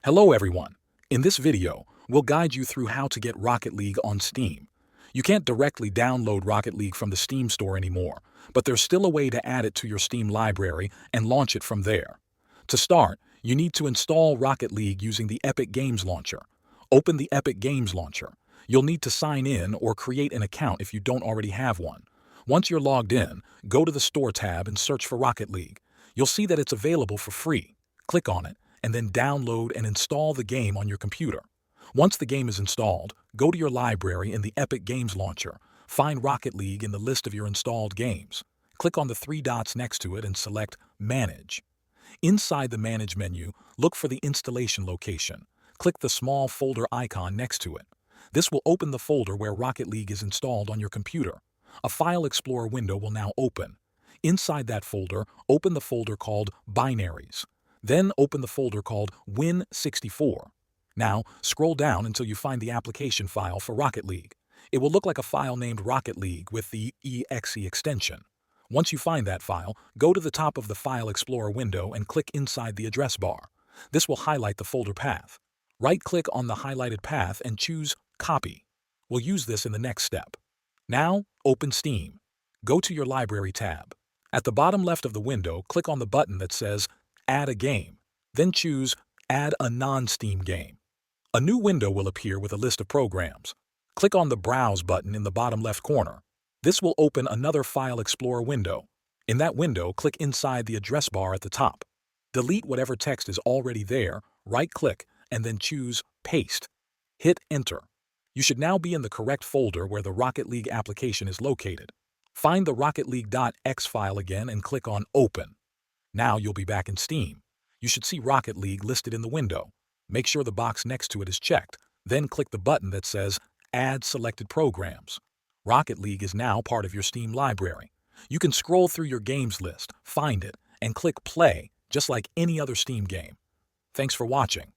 Hello everyone. In this video, we'll guide you through how to get Rocket League on Steam. You can't directly download Rocket League from the Steam store anymore, but there's still a way to add it to your Steam library and launch it from there. To start, you need to install Rocket League using the Epic Games Launcher. Open the Epic Games Launcher. You'll need to sign in or create an account if you don't already have one. Once you're logged in, go to the Store tab and search for Rocket League. You'll see that it's available for free. Click on it, and then download and install the game on your computer. Once the game is installed, go to your library in the Epic Games Launcher. Find Rocket League in the list of your installed games. Click on the three dots next to it and select Manage. Inside the Manage menu, look for the installation location. Click the small folder icon next to it. This will open the folder where Rocket League is installed on your computer. A File Explorer window will now open. Inside that folder, open the folder called Binaries. Then open the folder called Win64. Now, scroll down until you find the application file for Rocket League. It will look like a file named Rocket League with the .exe extension. Once you find that file, go to the top of the File Explorer window and click inside the address bar. This will highlight the folder path. Right-click on the highlighted path and choose Copy. We'll use this in the next step. Now, open Steam. Go to your Library tab. At the bottom left of the window, click on the button that says Add a game. Then choose Add a non-Steam game. A new window will appear with a list of programs. Click on the Browse button in the bottom left corner. This will open another File Explorer window. In that window, click inside the address bar at the top. Delete whatever text is already there, right-click, and then choose Paste. Hit Enter. You should now be in the correct folder where the Rocket League application is located. Find the Rocket League.exe file again and click on Open. Now you'll be back in Steam. You should see Rocket League listed in the window. Make sure the box next to it is checked. Then click the button that says Add Selected Programs. Rocket League is now part of your Steam library. You can scroll through your games list, find it, and click Play just like any other Steam game. Thanks for watching.